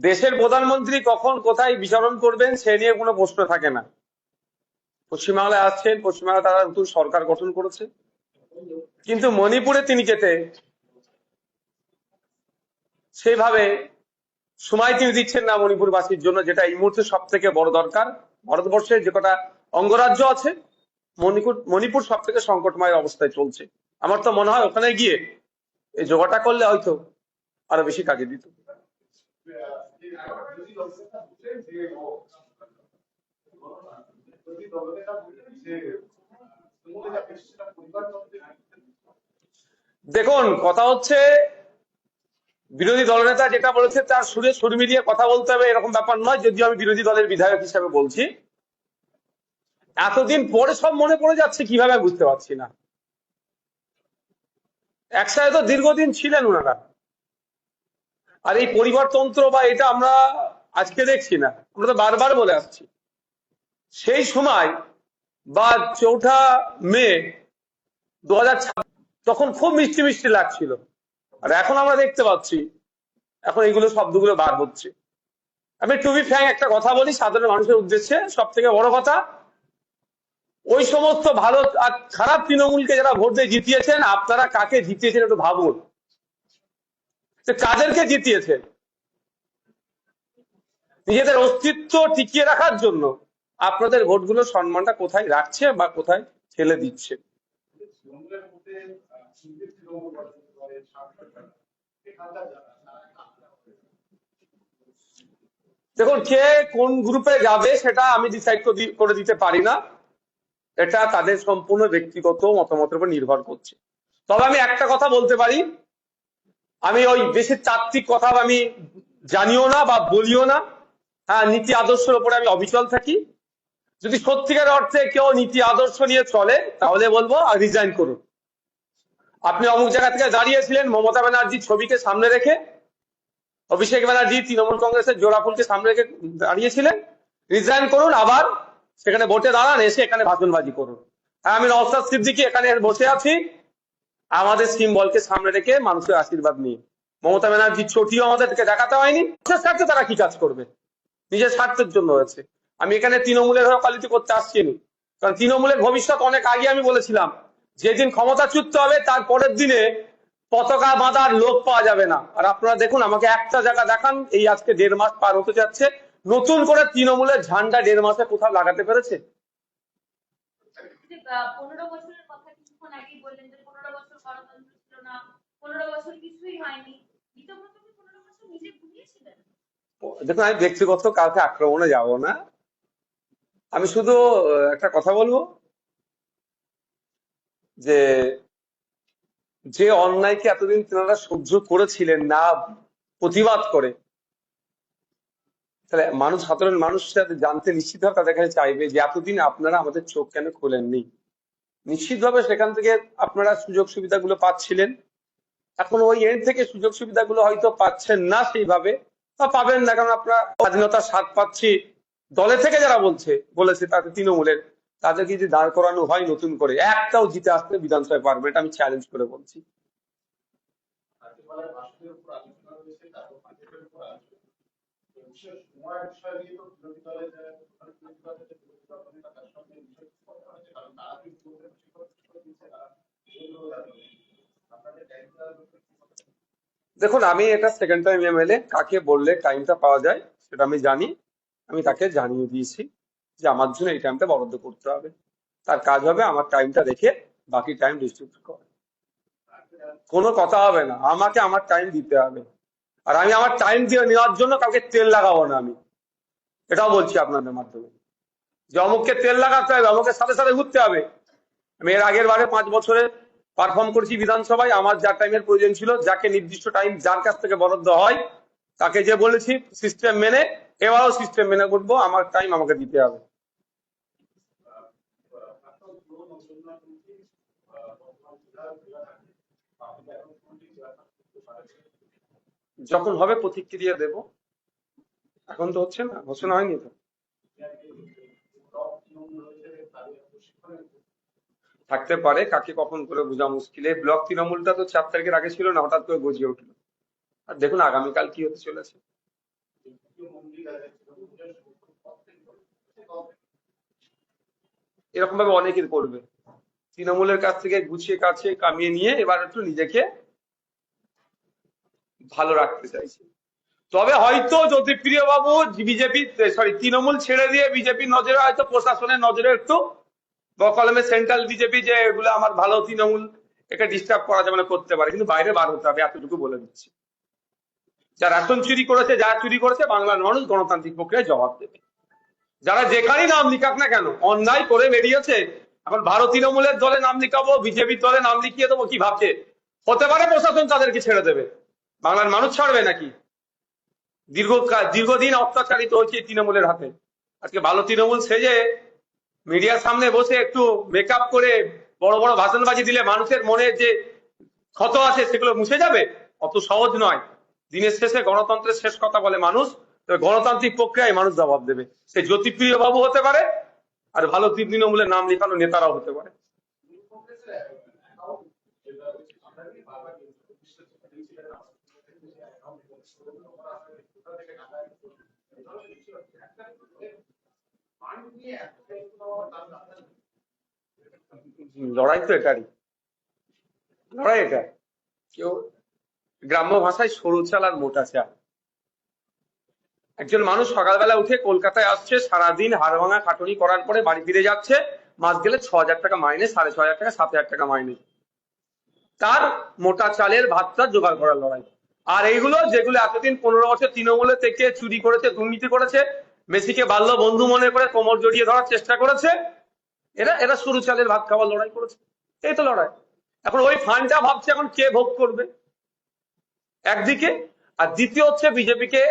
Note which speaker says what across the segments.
Speaker 1: দেশের প্রধানমন্ত্রী কখন কোথায় বিচরণ করবেন সে নিয়ে কোনো প্রশ্ন থাকে না। পশ্চিমবাংলায় আসছেন, পশ্চিমবাংলা তারা নতুন সরকার গঠন করেছে, কিন্তু মণিপুরে তিনি যেতে সেভাবে সময় তিনি দিচ্ছেন না মণিপুরবাসীর জন্য, যেটা এই মুহূর্তে সব থেকে বড় দরকার। ভারতবর্ষে যে কটা অঙ্গরাজ্য আছে, মণিপুর সব থেকে সংকটময় অবস্থায় চলছে। আমার তো মনে হয় ওখানে গিয়ে এই যোগাটা করলে হয়তো আরো বেশি কাজে দিত। দেখুন, কথা হচ্ছে বিরোধী দলনেতা যেটা বলেছে তার সুরে সুর মিলিয়ে কথা বলতে হবে এরকম ব্যাপার নয়। যদিও আমি বিরোধী দলের বিধায়ক হিসাবে বলছি, এতদিন পরে সব মনে পড়ে যাচ্ছে কিভাবে বুঝতে পারছি না। একসাথে তো দীর্ঘদিন ছিলেন ওনারা, আর এই পরিবারতন্ত্র বা এটা আমরা আজকে দেখছি না, আমরা তো বারবার বলে আসছি। সেই সময় বা 4ঠা মে 2026 তখন খুব মিষ্টি মিষ্টি লাগছিল, আর এখন আমরা দেখতে পাচ্ছি এখন এইগুলো শব্দগুলো বার হচ্ছে। আমি টু বি ফ্র্যাঙ্ক একটা কথা বলি সাধারণ মানুষের উদ্দেশ্যে, সব থেকে বড় কথা, ওই সমস্ত ভালো আর খারাপ তৃণমূলকে যারা ভোট দিয়ে জিতিয়েছেন, আপনারা কাকে জিতিয়েছেন একটু ভাবুন। কাদেরকে জিতিয়েছেন? নিজেদের অস্তিত্ব টিকিয়ে রাখার জন্য আপনাদের ভোটগুলো সম্মানটা কোথায় রাখছে বা কোথায় ঠেলে দিচ্ছে? দেখুন, কে কোন গ্রুপে যাবে সেটা আমি ডিসাইড করে দিতে পারি না, এটা তাদের সম্পূর্ণ ব্যক্তিগত মতামতের উপর নির্ভর করছে। তবে আমি একটা কথা বলতে পারি, আমি ওই বেশি তাত্ত্বিক কথা আমি জানিও না বা বলিও না। হ্যাঁ, নীতি আদর্শের উপরে আমি অবিচল থাকি। যদি সত্যিকার অর্থে কেউ নীতি আদর্শ নিয়ে চলে তাহলে বলবো রিজাইন করুন। আপনি অমুক জায়গা থেকে দাঁড়িয়েছিলেন মমতা ব্যানার্জির ছবিকে সামনে রেখে, অভিষেক ব্যানার্জি তৃণমূল কংগ্রেসের জোড়াফুলকে সামনে রেখে দাঁড়িয়েছিলেন, রিজাইন করুন, আবার সেখানে ভোটে দাঁড়ান, এসে এখানে ভাষণবাজি করুন। হ্যাঁ, আমি নওশাদ সিদ্দিকী এখানে বসে আছি আমাদের সিম্বলকে সামনে রেখে মানুষের আশীর্বাদ নিয়ে। মমতা ব্যানার্জির ছটিও আমাদেরকে দেখাতে হয়নি। স্বার্থে তারা কি কাজ করবে? নিজের স্বার্থের জন্য হয়েছে। আমি এখানে তৃণমূলের হয়ে ওকালতি করতে আসছি না, কারণ তৃণমূলের ভবিষ্যৎ অনেক আগে আমি বলেছিলাম, যেদিন ক্ষমতাচ্যুত হবে তার পরের দিনে পতাকা বাঁধার লোক পাওয়া যাবে না। আর আপনারা দেখুন, আমাকে একটা জায়গা দেখান এই আজকে 1.5 মাস পার হতে যাচ্ছে, নতুন করে তৃণমূলের ঝান্ডা 1.5 মাসে কোথাও লাগাতে পেরেছে?
Speaker 2: 15 বছরের কথা কিছুক্ষণ আগেই বললেন যে 15 বছর গণতন্ত্র ছিল না, 15 বছর কিছুই হয়নি। দ্বিতীয়ত 15 বছর নিজে ঘুরিয়েছিলেন।
Speaker 1: দেখুন, আমি ব্যক্তিগত কাউকে আক্রমণে যাব না, আমি শুধু একটা কথা বলবো যে যে অন্যায়কে এতদিন তেনারা সহ্য করেছিলেন না প্রতিবাদ করে, তাহলে মানুষ, সাধারণ মানুষ জানতে নিশ্চিতভাবে তাদের কাছে চাইবে যে এতদিন আপনারা আমাদের চোখ কেন খোলেননি। নিশ্চিতভাবে সেখান থেকে আপনারা সুযোগ সুবিধাগুলো পাচ্ছিলেন, এখন ওই এন্ড থেকে সুযোগ সুবিধাগুলো হয়তো পাচ্ছেন না সেইভাবে, বা পাবেন না, কারণ আপনারা স্বাধীনতার স্বাদ পাচ্ছি দলে থেকে যারা বলেছে তাতে তৃণমূলের, তাদেরকে যদি দাঁড় করানো হয় নতুন করে, একটাও জিতে আসতে বিধানসভায় পারবে, এটা আমি চ্যালেঞ্জ করে বলছি। দেখুন, আমি এটা সেকেন্ড টাইম এমএলএ, কাকে বললে টাইমটা পাওয়া যায় সেটা আমি জানি, আমি তাকে জানিয়ে দিয়েছি যে আমার জন্য এই টাইমটা বরাদ্দ করতে হবে। তার কাজ হবে আমার টাইমটা রেখে বাকি টাইম ডিস্ট্রিবিউট করা। কোনো কথা হবে না, আমাকে আমার টাইম দিতে হবে। আর আমি আমার টাইম দিয়ে নেওয়ার জন্য কাউকে তেল লাগাবো না। আমি এটাও বলছি আপনাদের মাধ্যমে, যে অমুককে তেল লাগাতে হবে, অমুকের সাথে সাথে ঘুরতে হবে। আমি এর আগের বারে 5 বছরে পারফর্ম করেছি বিধানসভায়, আমার যা টাইমের প্রয়োজন ছিল, যাকে নির্দিষ্ট টাইম যার কাছ থেকে বরাদ্দ হয় তাকে যে বলেছি সিস্টেম মেনে, এবারও সিস্টেম মেনে করবো, আমার টাইম আমাকে দিতে হবে। যখন হবে প্রতিক্রিয়া দেব, এখন তো হচ্ছে না, ঘোষণা হয়নি তো। থাকতে পারে, কাকে কখন করে বোঝা মুশকিল। এই ব্লক তৃণমূলটা তো 4 তারিখের আগে ছিল না, হঠাৎ করে গজিয়ে উঠলো। আর দেখুন আগামীকাল কি হতে চলেছে। এরকম ভাবে অনেকের করবে, তৃণমূলের কাছ থেকে গুছিয়ে কাছে কামিয়ে নিয়ে এবার একটু নিজেকে ভালো রাখতে চাইছে। তবে হয়তো জ্যোতিপ্রিয় বাবু বিজেপি, সরি, তৃণমূল ছেড়ে দিয়ে বিজেপির নজরে, হয়তো প্রশাসনের নজরে একটু বকলমে সেন্ট্রাল বিজেপি যে এগুলো আমার ভালো, তৃণমূল একে ডিস্টার্ব করা যাবে না, করতে পারে, কিন্তু বাইরে বার হতে হবে, এতটুকু বলে দিচ্ছি। যারা রেশন চুরি করেছে, যা চুরি করেছে, বাংলার মানুষ গণতান্ত্রিক প্রক্রিয়ায় জবাব দেবে। যারা যেখানেই নাম লিখাক না কেন, অন্যায় করে বেরিয়েছে, এখন ভারত তৃণমূলের দলে নাম লিখাবো, বিজেপির দলে নাম লিখিয়ে দেবো, কি ভাবছে? হতে পারে প্রশাসন তাদেরকে ছেড়ে দেবে, বাংলার মানুষ ছাড়বে নাকি? দীর্ঘদিন অত্যাচারিত হয়েছে তৃণমূলের হাতে। আজকে ভালো তৃণমূল সেজে মিডিয়ার সামনে বসে একটু মেকআপ করে বড় বড় ভাষণবাজি দিলে মানুষের মনে যে ক্ষত আছে সেগুলো মুছে যাবে? অত সহজ নয়। দিনের শেষে গণতন্ত্রের শেষ কথা বলে মানুষ, তবে গণতান্ত্রিক প্রক্রিয়ায় মানুষ জবাব দেবে। সে জ্যোতিপ্রিয় বাবু হতে পারে, আর ভালো তৃণমূলের নাম লেখানো নেতারাও হতে পারে। লড়াই তো এটারই, লড়াই এটা। কেউ গ্রাম্য ভাষায় সরু চাল আর মোটা চাল। একজন মানুষ সকালবেলা উঠে কলকাতায় আসছে, সারাদিন হাড় ভাঙা খাটুনি করার পরে বাড়ি ফিরে যাচ্ছে, মাস গেলে 6,000 টাকা মাইনে, 6,500 টাকা, 7,000 টাকা মাইনে। তার মোটা চালের ভাতটা জোগাড় করার লড়াই। আর এইগুলো যেগুলো এতদিন 15 বছর তৃণমূলে থেকে চুরি করেছে, দুর্নীতি করেছে, মেসিকে বাল্য বন্ধু মনে করে কোমর জড়িয়ে ধরার চেষ্টা করেছে, এরা এরা সরু চালের ভাত খাওয়ার লড়াই করেছে। এই তো লড়াই। এখন ওই ফান্ডটা ভাবছে এখন কে ভোগ করবে একদিকে, আর দ্বিতীয় হচ্ছে বিজেপিকে,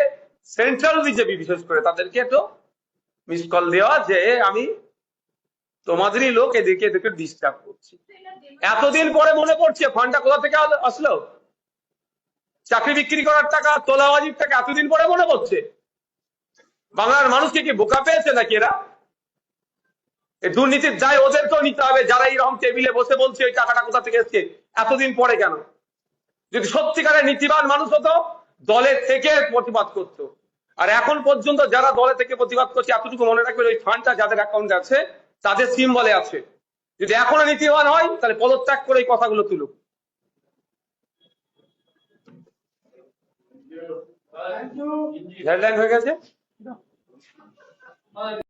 Speaker 1: সেন্ট্রাল বিজেপি বিশেষ করে তাদেরকে একটু মিস কল দেওয়া যে আমি তোমাদেরই লোক, এদেরকে এদেরকে ডিস্টার্ব করছি। এতদিন পরে মনে পড়ছে ফান্ডটা কোথা থেকে আসলো, চাকরি বিক্রি করার টাকা, তোলাবাজির টাকা, এতদিন পরে মনে পড়ছে। বাংলার মানুষকে কি বোকা পেয়েছে নাকি এরা? এই দুর্নীতির দায় ওদেরকেও নিতে হবে, যারা এইরকম টেবিলে বসে বলছে ওই টাকাটা কোথা থেকে এসছে, এতদিন পরে কেন? যদি সত্যিকারের নীতিবান মানুষ হতো, দলের থেকে প্রতিবাদ করতো। আর এখন পর্যন্ত যারা দলে থেকে প্রতিবাদ করছে, এতটুকু মনে রাখবেন, ওই ফান্ডটা যাদের অ্যাকাউন্টে আছে তাদের সিম্বলে আছে। যদি এখনো নীতিবান হয় তাহলে পদত্যাগ করে এই কথাগুলো তুলুক। হেডলাইন হয়ে গেছে।